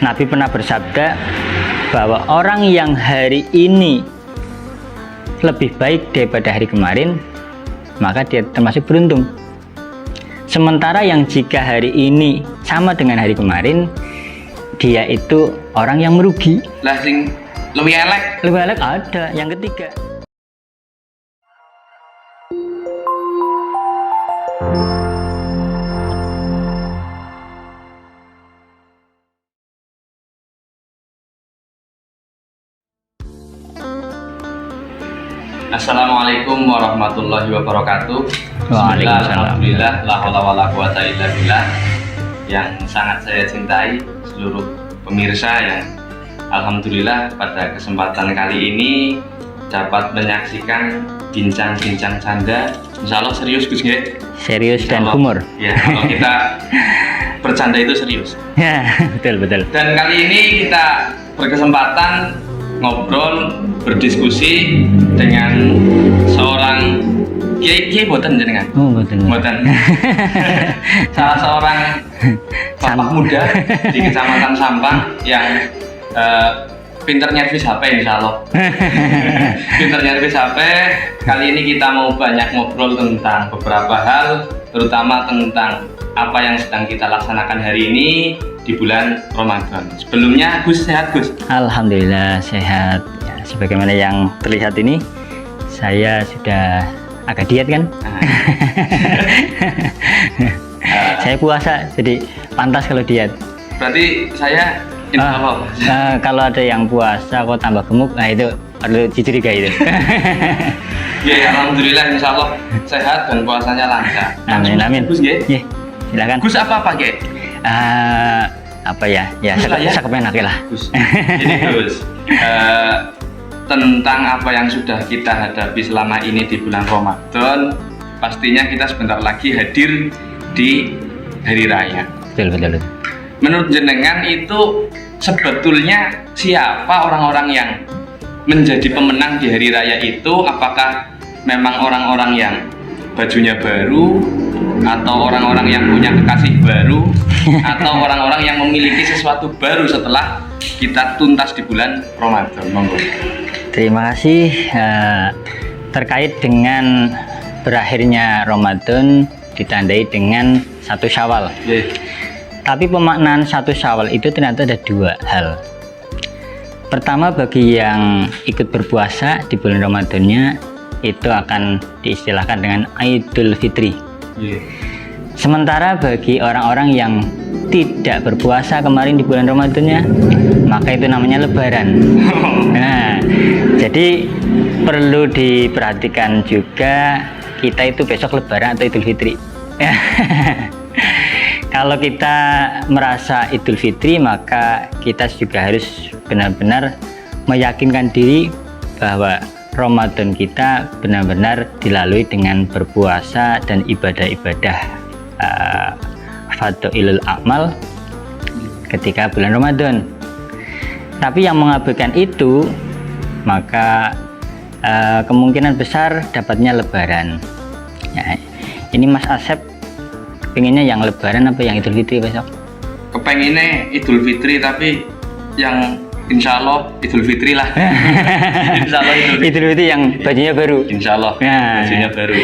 Nabi pernah bersabda bahwa orang yang hari ini lebih baik daripada hari kemarin, maka dia termasuk beruntung. Sementara yang jika hari ini sama dengan hari kemarin, dia itu orang yang merugi. Lah sing lebih elek. Lebih elek ada yang ketiga. Assalamualaikum warahmatullahi wabarakatuh. Waalaikumsalam. Alhamdulillah, la haula wala quwata illa billah. Yang sangat saya cintai seluruh pemirsa yang alhamdulillah pada kesempatan kali ini dapat menyaksikan bincang-bincang canda. Insya Allah serius Gus nggih? Serius dan humor. Ya, kalau kita bercanda itu serius. Ya, betul. Dan kali ini kita berkesempatan ngobrol, berdiskusi dengan seorang kiai boten jenengan. Oh, betul. Boten. Salah seorang bapak muda di Kecamatan Sampang yang pinter nyervis HP insya Allah. Pinter nyervis HP. Kali ini kita mau banyak ngobrol tentang beberapa hal, terutama tentang apa yang sedang kita laksanakan hari ini di bulan Ramadan. Sebelumnya Gus sehat Gus? Alhamdulillah sehat. Ya, sebagaimana yang terlihat ini, saya sudah agak diet kan? Saya puasa, jadi pantas kalau diet. Berarti saya insya Allah. Kalau ada yang puasa kok tambah gemuk, nah itu perlu dicurigai itu. Ya, alhamdulillah insya Allah sehat dan puasanya lancar. Amin. Gus ya? Silakan. Gus apa Ge? Apa ya? Ya, Gus lah ya? sekepenak lah. Gus. Jadi Gus, tentang apa yang sudah kita hadapi selama ini di bulan Ramadan, pastinya kita sebentar lagi hadir di hari raya. Betul. Menurut jenengan itu sebetulnya siapa orang-orang yang menjadi pemenang di hari raya itu? Apakah memang orang-orang yang bajunya baru, atau orang-orang yang punya kekasih baru, atau orang-orang yang memiliki sesuatu baru setelah kita tuntas di bulan Ramadan? Monggo. Terima kasih. Terkait dengan berakhirnya Ramadan ditandai dengan 1 Syawal. Yeah. Tapi pemaknaan 1 Syawal itu ternyata ada 2 hal. Pertama, bagi yang ikut berpuasa di bulan Ramadannya itu akan diistilahkan dengan Idul Fitri. Yeah. Sementara bagi orang-orang yang tidak berpuasa kemarin di bulan Ramadannya, maka itu namanya Lebaran. Nah, jadi perlu diperhatikan juga, kita itu besok Lebaran atau Idul Fitri. Kalau kita merasa Idul Fitri, maka kita juga harus benar-benar meyakinkan diri bahwa Ramadan kita benar-benar dilalui dengan berpuasa dan ibadah-ibadah fadhailul amal ketika bulan Ramadan. Tapi yang mengabaikan itu, maka kemungkinan besar dapatnya Lebaran. Ya, ini Mas Asep pengennya yang Lebaran apa yang Idul Fitri besok? Kepenginnya Idul Fitri, tapi yang insya Allah Idul Fitri lah. Insya Allah Idul Fitri yang bajunya baru. Insya Allah bajunya baru.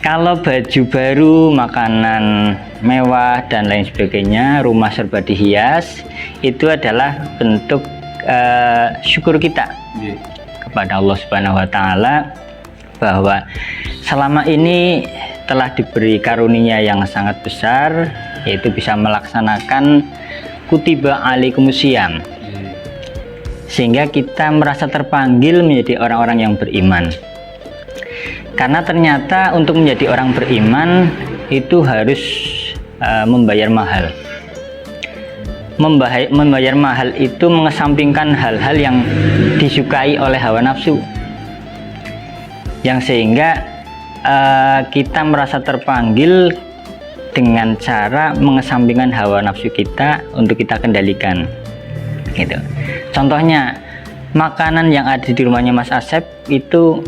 Kalau baju baru, makanan mewah dan lain sebagainya, rumah serba dihias, itu adalah bentuk syukur kita kepada Allah Subhanahu wa Ta'ala bahwa selama ini telah diberi karunia yang sangat besar, yaitu bisa melaksanakan kutiba alaikumusiyam, sehingga kita merasa terpanggil menjadi orang-orang yang beriman. Karena ternyata untuk menjadi orang beriman itu harus membayar mahal. Membayar mahal itu mengesampingkan hal-hal yang disukai oleh hawa nafsu, yang sehingga kita merasa terpanggil dengan cara mengesampingkan hawa nafsu kita untuk kita kendalikan, gitu. Contohnya, makanan yang ada di rumahnya Mas Asep itu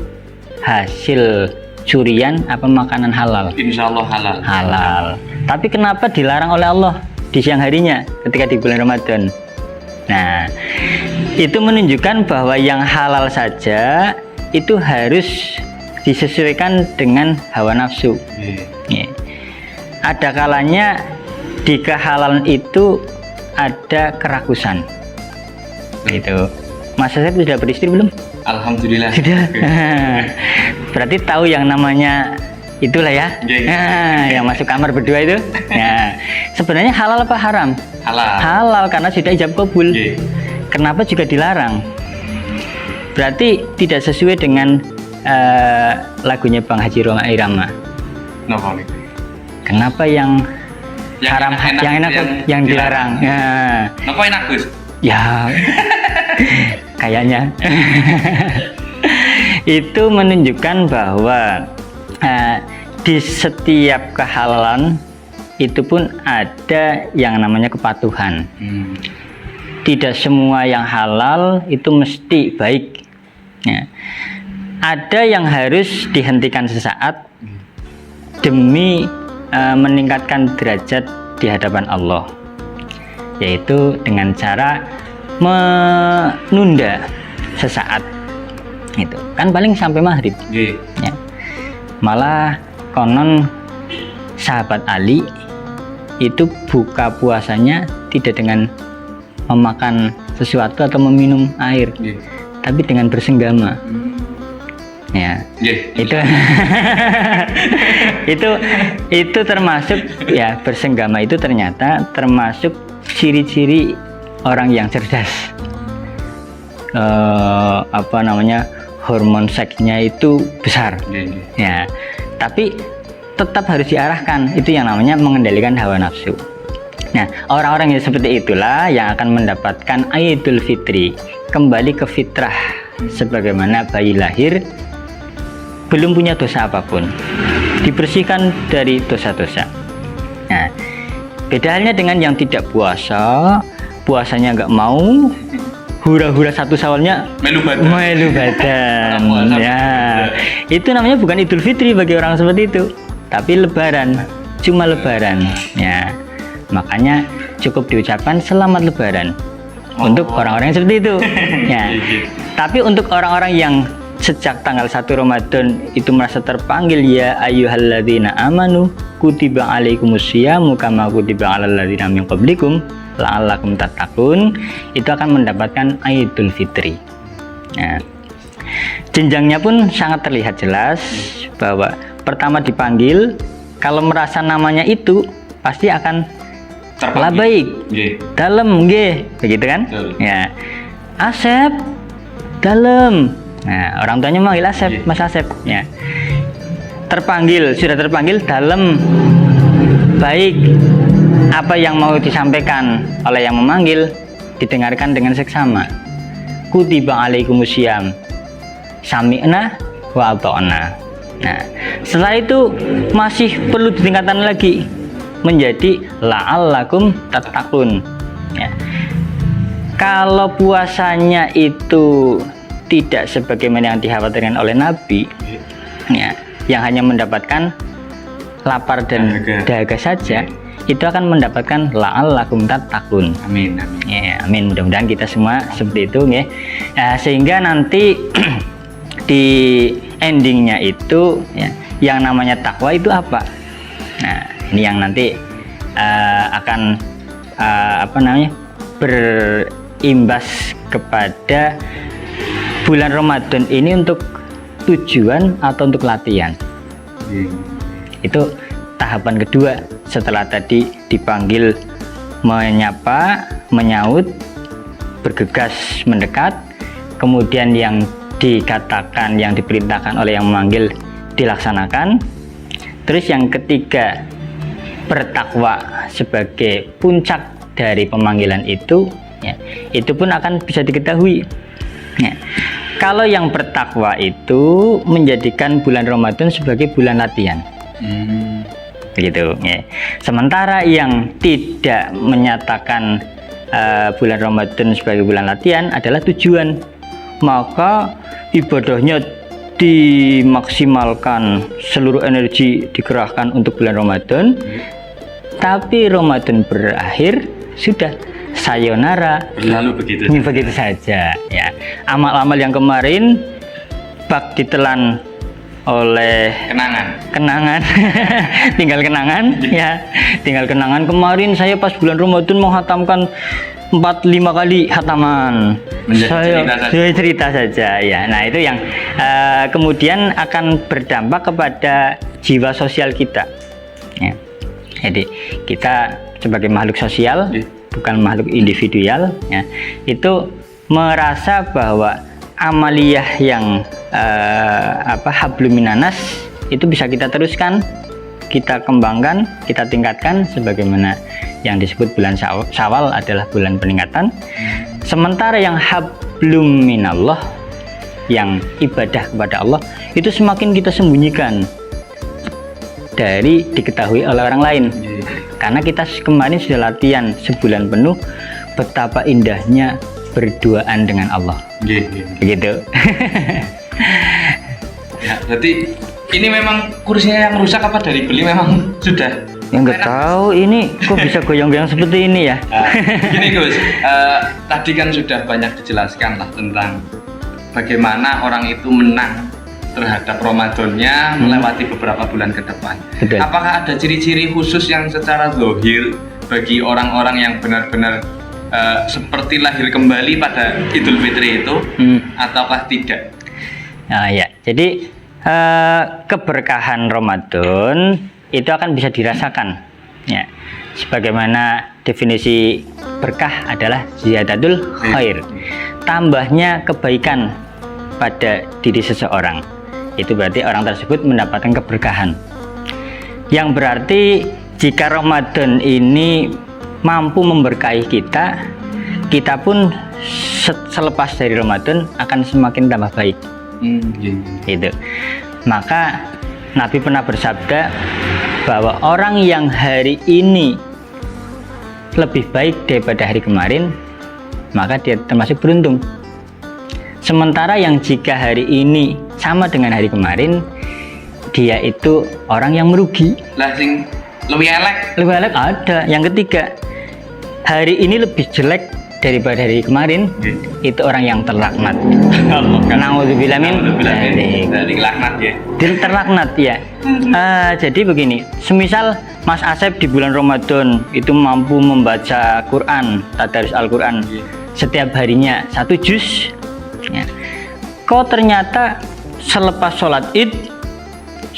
hasil curian apa makanan halal? Insya Allah halal. Halal. Tapi kenapa dilarang oleh Allah di siang harinya ketika di bulan Ramadan? Nah, itu menunjukkan bahwa yang halal saja itu harus disesuaikan dengan hawa nafsu. Ya. Ada kalanya di kehalalan itu ada kerakusan. Gitu. Mas Asep sudah beristri belum? Alhamdulillah. Sudah. Berarti tahu yang namanya itulah ya. Yang masuk kamar berdua itu. Nah, sebenarnya halal apa haram? Halal. Halal karena sudah ijab kabul. Kenapa juga dilarang? Berarti tidak sesuai dengan lagunya Bang Haji Roma Irama. Kenapa yang haram yang dilarang? Ya. Kenapa enak, Gus? Ya. Kayaknya. Itu menunjukkan bahwa di setiap kehalalan itu pun ada yang namanya kepatuhan. Tidak semua yang halal itu mesti baik. Ya. Ada yang harus dihentikan sesaat demi meningkatkan derajat di hadapan Allah, yaitu dengan cara menunda sesaat. Itu kan paling sampai maghrib. Ya. Malah konon sahabat Ali itu buka puasanya tidak dengan memakan sesuatu atau meminum air, tapi dengan bersenggama. Ya, itu termasuk ya, bersenggama itu ternyata termasuk ciri-ciri orang yang cerdas. Hormon seksnya itu besar. Ya, tapi tetap harus diarahkan. Itu yang namanya mengendalikan hawa nafsu. Nah, orang-orang yang seperti itulah yang akan mendapatkan Idul Fitri, kembali ke fitrah sebagaimana bayi lahir belum punya dosa apapun, dibersihkan dari dosa-dosa. Nah, beda halnya dengan yang tidak puasa, puasanya nggak mau, hura-hura satu Syawalnya melu badan. Ya, itu namanya bukan Idul Fitri bagi orang seperti itu, tapi Lebaran, cuma Lebaran. Ya, makanya cukup diucapkan selamat Lebaran untuk orang-orang yang seperti itu. Ya, tapi untuk orang-orang yang sejak tanggal 1 Ramadan itu merasa terpanggil ya ayyuhalladzina amanu kutiba alaikumusyamu kama kutiba alal ladzina min qablikum la'allakum tattaqun, itu akan mendapatkan Idul Fitri. Nah, jenjangnya pun sangat terlihat jelas bahwa pertama dipanggil, kalau merasa namanya itu pasti akan labaik, dalam, begitu kan? Ya, Asep, dalam. Nah, orang tuanya manggil Asep, Mas Asep. Ya, sudah terpanggil dalam, baik. Apa yang mau disampaikan oleh yang memanggil didengarkan dengan seksama. Kutiba alaikumusiyam, sami'na wa ata'na. Nah, setelah itu masih perlu ditingkatkan lagi menjadi la'allakum tattaqun. Ya. Kalau puasanya itu tidak sebagaimana yang dikhawatirkan oleh Nabi, ya, yang hanya mendapatkan lapar dan dahaga saja, itu akan mendapatkan la'allakum tattaqun. Amin. Ya, amin. Mudah-mudahan kita semua seperti itu, ya. Sehingga nanti di endingnya itu, ya, yang namanya takwa itu apa? Nah, ini yang nanti akan berimbas kepada bulan Ramadan ini untuk tujuan atau untuk latihan. Itu tahapan kedua setelah tadi dipanggil menyapa, menyaut, bergegas mendekat, kemudian yang dikatakan, yang diperintahkan oleh yang memanggil dilaksanakan. Terus yang ketiga, bertakwa sebagai puncak dari pemanggilan itu, ya, itu pun akan bisa diketahui. Ya, kalau yang bertakwa itu menjadikan bulan Ramadan sebagai bulan latihan. Begitu, ya. Sementara yang tidak menyatakan bulan Ramadan sebagai bulan latihan adalah tujuan, maka ibadahnya dimaksimalkan, seluruh energi dikerahkan untuk bulan Ramadan, tapi Ramadan berakhir sudah sayonara, berlalu begitu. ini begitu saja ya. Amal-amal yang kemarin bak ditelan oleh kenangan tinggal kenangan ya, tinggal kenangan kemarin saya pas bulan Ramadan menghatamkan 4-5 kali hataman. Saya cerita saja ya. Nah itu yang kemudian akan berdampak kepada jiwa sosial kita ya. Jadi kita sebagai makhluk sosial, bukan makhluk individual ya, itu merasa bahwa amaliyah yang hablum minanas itu bisa kita teruskan, kita kembangkan, kita tingkatkan, sebagaimana yang disebut bulan Syawal adalah bulan peningkatan. Sementara yang hablum minallah, yang ibadah kepada Allah, itu semakin kita sembunyikan dari diketahui oleh orang lain. Karena kita kemarin sudah latihan sebulan penuh betapa indahnya berduaan dengan Allah. Begitu. Ya, berarti ini memang kursinya yang rusak apa dari beli memang sudah? Ya nggak tahu ini kok bisa goyang-goyang seperti ini ya. Gini Gus, tadi kan sudah banyak dijelaskan lah tentang bagaimana orang itu menang terhadap Ramadannya melewati beberapa bulan ke depan. Betul. Apakah ada ciri-ciri khusus yang secara zahir bagi orang-orang yang benar-benar seperti lahir kembali pada Idul Fitri itu, ataukah tidak? Nah ya, jadi keberkahan Ramadan itu akan bisa dirasakan ya. Sebagaimana definisi berkah adalah ziyadatul khair, tambahnya kebaikan pada diri seseorang. Itu berarti orang tersebut mendapatkan keberkahan, yang berarti jika Ramadan ini mampu memberkahi kita, kita pun selepas dari Ramadan akan semakin tambah baik. Gitu. Maka Nabi pernah bersabda bahwa orang yang hari ini lebih baik daripada hari kemarin, maka dia termasuk beruntung. Sementara yang jika hari ini sama dengan hari kemarin, dia itu orang yang merugi. Lah sing lebih elek ada. Yang ketiga, hari ini lebih jelek daripada hari kemarin, itu orang yang terlaknat. Nauzubillah min dari laknat ya. Terlaknat ya. Jadi begini, semisal Mas Asep di bulan Ramadan itu mampu membaca Quran, tadarus Al-Quran setiap harinya 1 juz ya. Kok ternyata selepas sholat Id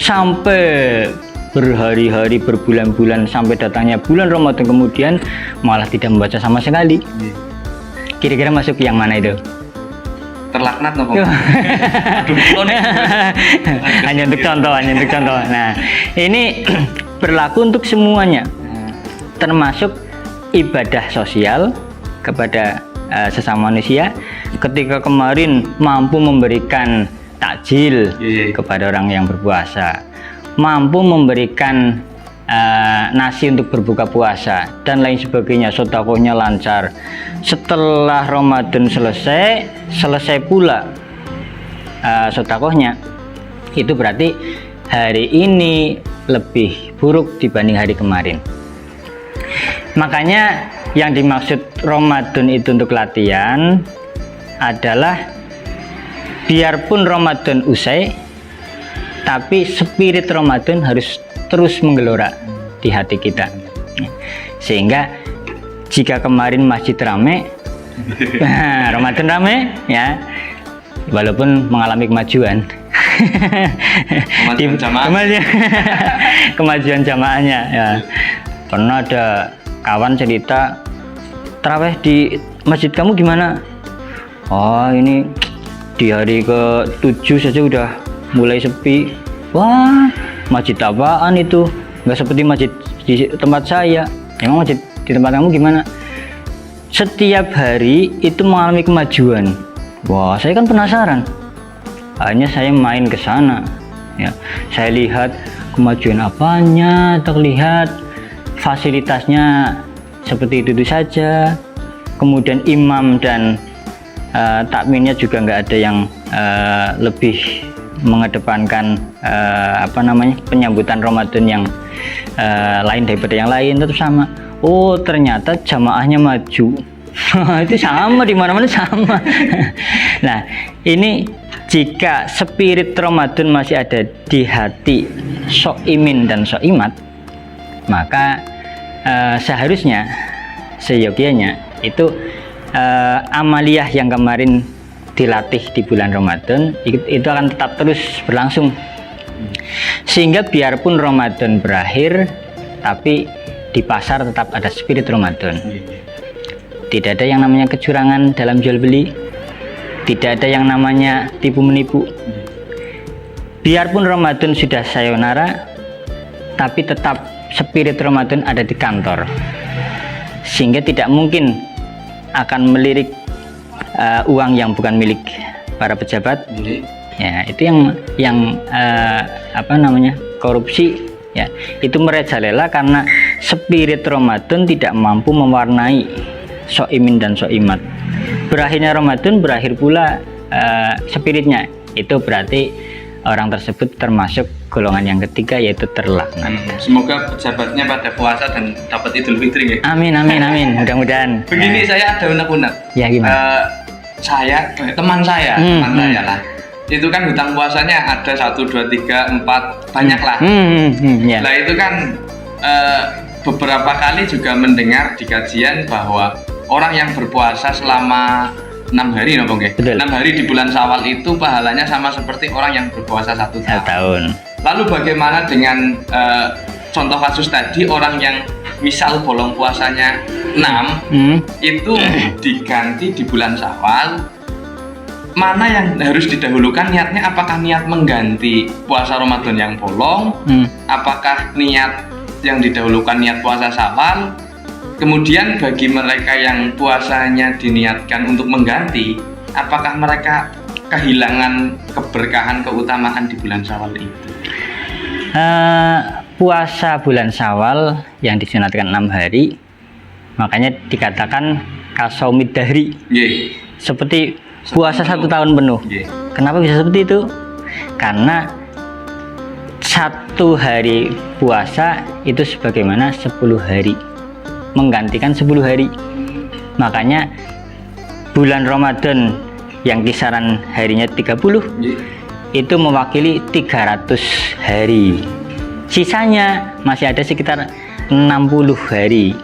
sampai berhari-hari, berbulan-bulan, sampai datangnya bulan Ramadan kemudian malah tidak membaca sama sekali. Kira-kira masuk yang mana itu? Terlaknat nopo? Hanya untuk contoh. Nah, ini berlaku untuk semuanya, termasuk ibadah sosial kepada sesama manusia. Ketika kemarin mampu memberikan takjil kepada orang yang berpuasa, mampu memberikan nasi untuk berbuka puasa dan lain sebagainya, sedekahnya lancar. Setelah Ramadan selesai pula sedekahnya, itu berarti hari ini lebih buruk dibanding hari kemarin. Makanya yang dimaksud Ramadan itu untuk latihan adalah biarpun Ramadan usai, tapi spirit Ramadan harus terus menggelora di hati kita, sehingga jika kemarin masjid ramai, Ramadan ramai ya, walaupun mengalami kemajuan. Kemajuan jamaahnya ya. Pernah ada kawan cerita, tarawih di masjid kamu gimana? Oh ini di hari ke-7 saja udah mulai sepi. Wah, masjid apaan itu? Nggak seperti masjid di tempat saya. Emang masjid di tempat kamu gimana? Setiap hari itu mengalami kemajuan. Wah, saya kan penasaran. Akhirnya saya main ke sana. Ya, saya lihat kemajuan apanya, terlihat fasilitasnya seperti itu saja. Kemudian imam dan takminnya juga nggak ada yang lebih mengedepankan penyambutan Ramadan yang lain daripada yang lain, tetap sama. Oh ternyata jamaahnya maju, Itu sama, di mana-mana sama. Nah, ini jika spirit Ramadan masih ada di hati Soimin dan Soimat, maka seharusnya seyogianya itu amaliyah yang kemarin dilatih di bulan Ramadan itu akan tetap terus berlangsung, sehingga biarpun Ramadan berakhir tapi di pasar tetap ada spirit Ramadan. Tidak ada yang namanya kecurangan dalam jual beli, tidak ada yang namanya tipu menipu. Biarpun Ramadan sudah sayonara, tapi tetap spirit Ramadan ada di kantor, sehingga tidak mungkin akan melirik uang yang bukan milik para pejabat. Ya, itu yang apa namanya, korupsi. Ya, itu merajalela karena spirit Ramadan tidak mampu mewarnai Soimin dan Soimat. Berakhirnya Ramadan, berakhir pula spiritnya. Itu berarti orang tersebut termasuk golongan yang ketiga, yaitu terlaknat. Semoga pejabatnya pada puasa dan dapat Idul Fitri ya. Amin, amin, amin. Mudah-mudahan. Begini, saya ada unek-unek. Ya, gimana? Teman saya lah. Itu kan hutang puasanya ada 1, 2, 3, 4, banyak lah. Ya. Nah itu kan beberapa kali juga mendengar di kajian bahwa orang yang berpuasa selama 6 hari, no, Bang, 6 hari di bulan Syawal itu pahalanya sama seperti orang yang berpuasa 1 tahun. Lalu bagaimana dengan contoh kasus tadi, orang yang misal bolong puasanya 6 itu diganti di bulan Syawal, mana yang harus didahulukan niatnya? Apakah niat mengganti puasa Ramadan yang bolong? Apakah niat yang didahulukan niat puasa Syawal? Kemudian bagi mereka yang puasanya diniatkan untuk mengganti, apakah mereka kehilangan keberkahan, keutamaan di bulan Syawal itu? Puasa bulan Syawal yang disunatkan 6 hari, makanya dikatakan kasaumid dahri, seperti puasa 1 tahun penuh. Kenapa bisa seperti itu? Karena 1 hari puasa itu sebagaimana 10 hari, menggantikan 10 hari. Makanya bulan Ramadan yang kisaran harinya 30 itu mewakili 300 hari. Sisanya masih ada sekitar 60 hari.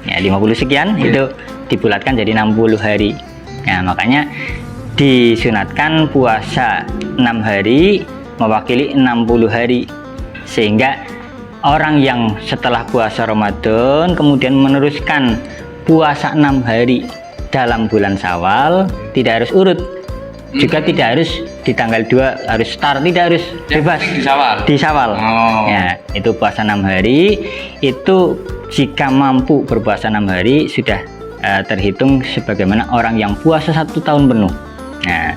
Ya, 50 sekian itu dibulatkan jadi 60 hari. Nah, makanya disunatkan puasa 6 hari mewakili 60 hari, sehingga orang yang setelah puasa Ramadan kemudian meneruskan puasa 6 hari dalam bulan Syawal tidak harus urut, juga tidak harus di tanggal 2 harus start, tidak harus bebas di Syawal. Ya, itu puasa 6 hari itu jika mampu berpuasa 6 hari sudah terhitung sebagaimana orang yang puasa 1 tahun penuh. Nah,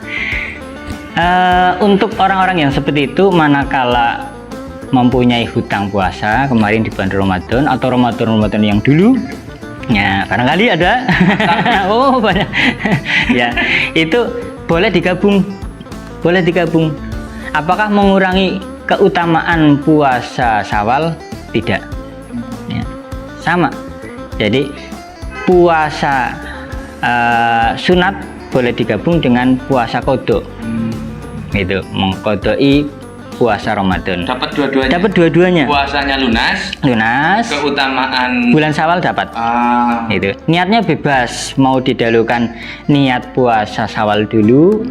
untuk orang-orang yang seperti itu, manakala mempunyai hutang puasa kemarin di bulan Ramadan atau Ramadan yang dulu, ya barangkali ada, oh banyak, ya itu boleh digabung. Apakah mengurangi keutamaan puasa Syawal? Tidak, ya, sama. Jadi puasa sunat boleh digabung dengan puasa kodok, gitu, mengkodoi puasa Ramadan. Dapat dua-duanya. Dapat dua-duanya. Puasanya lunas. Keutamaan bulan Syawal dapat. Itu. Niatnya bebas, mau didahulukan niat puasa Syawal dulu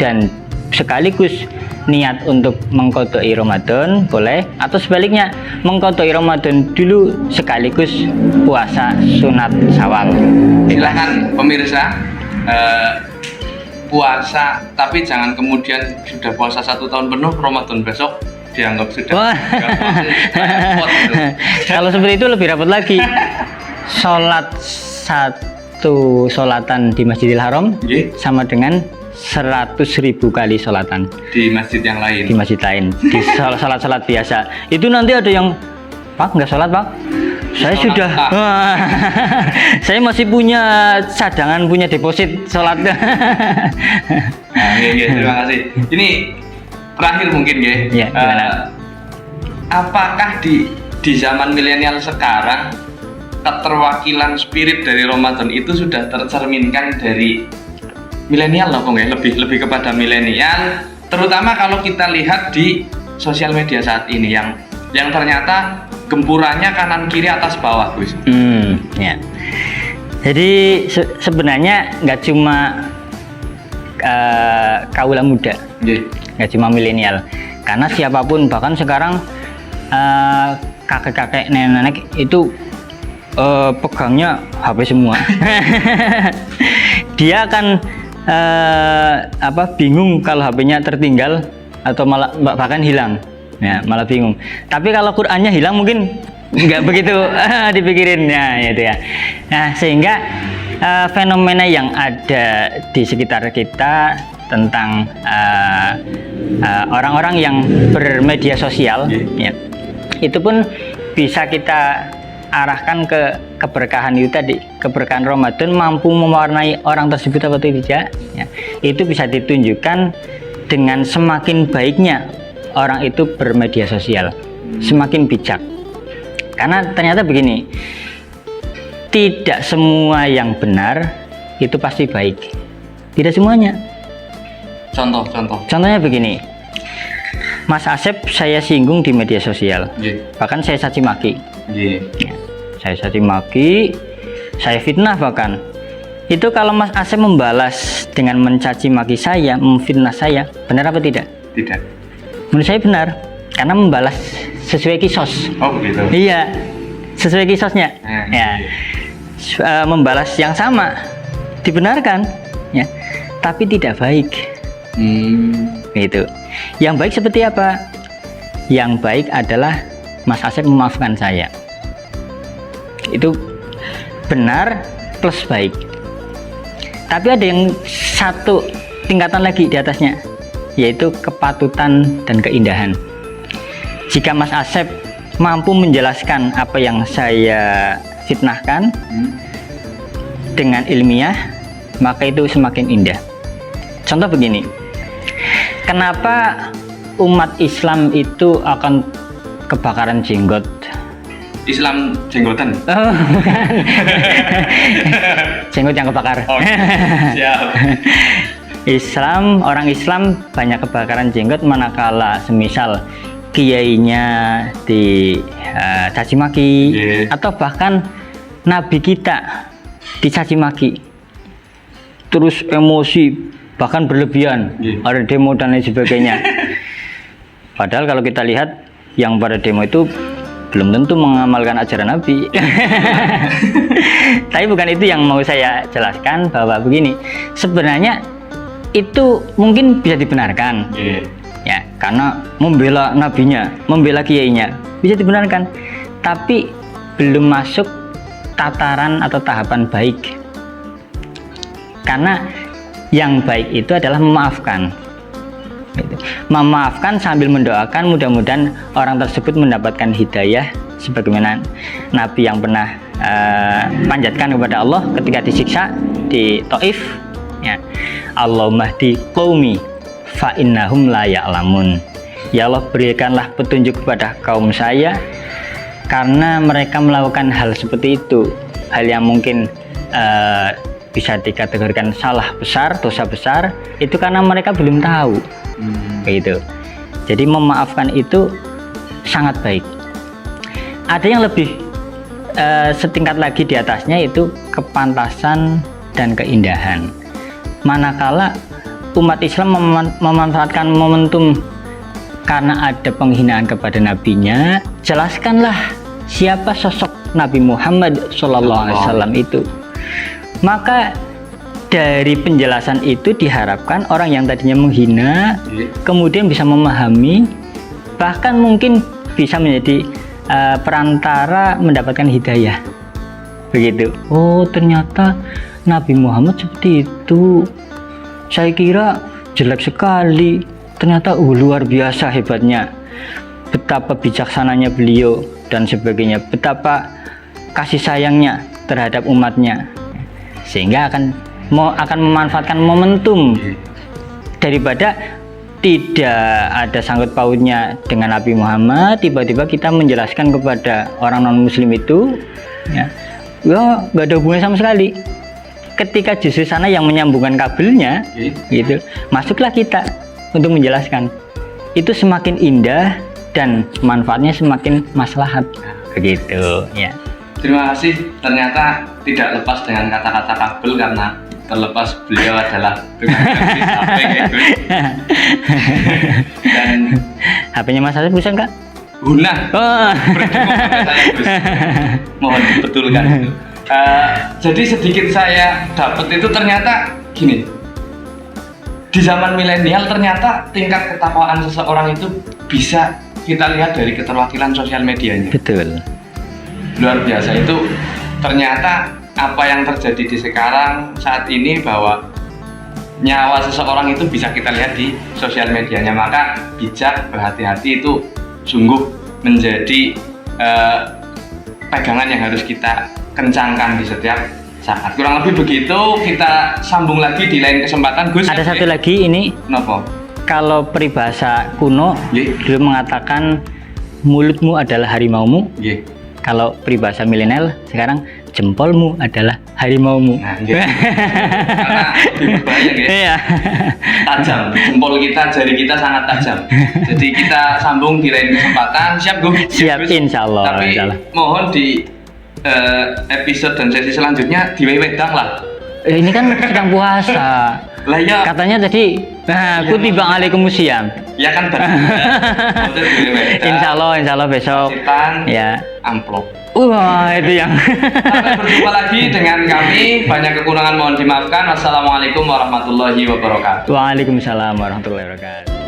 dan sekaligus niat untuk mengkodoi Ramadan boleh, atau sebaliknya mengkodoi Ramadan dulu sekaligus puasa sunat Syawal. Silahkan pemirsa puasa, tapi jangan kemudian sudah puasa 1 tahun penuh, Ramadan besok dianggap sudah repot, gitu. Kalau seperti itu lebih repot lagi. Sholat 1 sholatan di Masjidil Haram sama dengan 100.000 kali sholatan di masjid yang lain. Di masjid lain, di sholat biasa. Itu nanti ada yang, Pak, nggak sholat, Pak? Saya sudah, saya masih punya cadangan, punya deposit sholat. Terima kasih. Ini terakhir mungkin ya. Apakah di zaman milenial sekarang keterwakilan spirit dari Ramadan itu sudah tercerminkan dari milenial loh Kong ya, lebih kepada milenial, terutama kalau kita lihat di sosial media saat ini yang ternyata gempurannya kanan kiri atas bawah Gus. Ya. Jadi sebenarnya nggak cuma kaula muda, nggak cuma milenial, karena siapapun, bahkan sekarang kakek-kakek, nenek-nenek itu pegangnya HP semua. Dia akan bingung kalau HP-nya tertinggal atau malah bahkan hilang, ya malah bingung. Tapi kalau Qur'annya hilang mungkin nggak begitu dipikirin, ya itu ya. Nah sehingga fenomena yang ada di sekitar kita tentang orang-orang yang bermedia sosial, ya, itu pun bisa kita arahkan ke keberkahan itu tadi, keberkahan Ramadan mampu mewarnai orang tersebut atau tidak, ya, itu bisa ditunjukkan dengan semakin baiknya orang itu bermedia sosial, semakin bijak. Karena ternyata begini, tidak semua yang benar itu pasti baik, tidak semuanya. Contohnya begini, Mas Asep saya singgung di media sosial, bahkan saya caci maki. Saya caci maki, saya fitnah bahkan. Itu kalau Mas Asep membalas dengan mencaci maki saya, memfitnah saya, benar apa tidak? Tidak. Menurut saya benar, karena membalas sesuai kisos. Oh begitu. Iya, sesuai kisosnya. Ya. Membalas yang sama dibenarkan, ya, tapi tidak baik. Gitu. Yang baik seperti apa? Yang baik adalah Mas Asep memaafkan saya. Itu benar plus baik. Tapi ada yang satu tingkatan lagi di atasnya, yaitu kepatutan dan keindahan. Jika Mas Asep mampu menjelaskan apa yang saya fitnahkan dengan ilmiah, maka itu semakin indah. Contoh begini, kenapa umat Islam itu akan kebakaran jenggot? Islam jenggotan? Oh, bukan. Jenggot yang kebakar. Oh, siap. Orang Islam banyak kebakaran jenggot manakala semisal kiainya dicaci maki, atau bahkan nabi kita dicaci maki, terus emosi bahkan berlebihan, ada demo dan lain sebagainya. Padahal kalau kita lihat yang pada demo itu belum tentu mengamalkan ajaran Nabi. Tapi bukan itu yang mau saya jelaskan, bahwa begini, sebenarnya itu mungkin bisa dibenarkan, ya, karena membela nabinya, membela kiainya, bisa dibenarkan, tapi belum masuk tataran atau tahapan baik. Karena yang baik itu adalah memaafkan. Memaafkan sambil mendoakan mudah-mudahan orang tersebut mendapatkan hidayah sebagaimana Nabi yang pernah panjatkan kepada Allah ketika disiksa di Taif, ya, Allahumma hdi qaumi fa innahum la ya'lamun. Ya Allah, berikanlah petunjuk kepada kaum saya karena mereka melakukan hal seperti itu, hal yang mungkin bisa dikategorikan salah besar, dosa besar, itu karena mereka belum tahu. Gitu. Jadi memaafkan itu sangat baik. Ada yang lebih setingkat lagi di atasnya, yaitu kepantasan dan keindahan. Manakala umat Islam memanfaatkan momentum karena ada penghinaan kepada nabinya, jelaskanlah siapa sosok Nabi Muhammad SAW itu. Maka dari penjelasan itu diharapkan orang yang tadinya menghina kemudian bisa memahami, bahkan mungkin bisa menjadi perantara mendapatkan hidayah. Begitu. Oh, ternyata Nabi Muhammad seperti itu. Saya kira jelek sekali. Ternyata luar biasa hebatnya. Betapa bijaksananya beliau dan sebagainya. Betapa kasih sayangnya terhadap umatnya. Sehingga akan memanfaatkan momentum daripada tidak ada sangkut pautnya dengan Nabi Muhammad, tiba-tiba kita menjelaskan kepada orang non muslim itu, ya nggak ada hubungan sama sekali. Ketika justru sana yang menyambungkan kabelnya, gitu, masuklah kita untuk menjelaskan. Itu semakin indah dan manfaatnya semakin maslahat, begitu, ya. Terima kasih. Ternyata tidak lepas dengan kata-kata kabel karena terlepas beliau adalah HP Gus. Dan HP-nya Mas Asep bukan Kak? guna. Oh. Berdukung sampai saya Gus. Mohon dibetulkan itu. Jadi sedikit saya dapat itu ternyata gini. Di zaman milenial ternyata tingkat ketakwaan seseorang itu bisa kita lihat dari keterwakilan sosial medianya. Betul. Luar biasa itu. Ternyata apa yang terjadi di sekarang saat ini bahwa nyawa seseorang itu bisa kita lihat di sosial medianya, maka bijak berhati-hati itu sungguh menjadi pegangan yang harus kita kencangkan di setiap saat. Kurang lebih begitu. Kita sambung lagi di lain kesempatan Gus. Ada satu lagi ini. Kenapa? Kalau peribahasa kuno dulu mengatakan mulutmu adalah harimaumu. Kalau peribahasa milenial sekarang jempolmu adalah harimaumu. Nah, gitu. Karena lebih berbahaya ya. Iya. Tajam, jempol kita, jari kita sangat tajam. Jadi kita sambung di lain kesempatan. Siap Gus? Siap, insya Allah. Tapi insya Allah. mohon di episode dan sesi selanjutnya diwedang lah. Ini kan sedang puasa. Lah ya. Katanya tadi, kutiba alaikumusiyam. Ya kan benar. Insya Allah besok. Citan, Ya. amplop. Wah, itu yang. Sampai berjumpa lagi dengan kami. Banyak kekurangan mohon dimaafkan. Wassalamualaikum warahmatullahi wabarakatuh. Waalaikumsalam warahmatullahi wabarakatuh.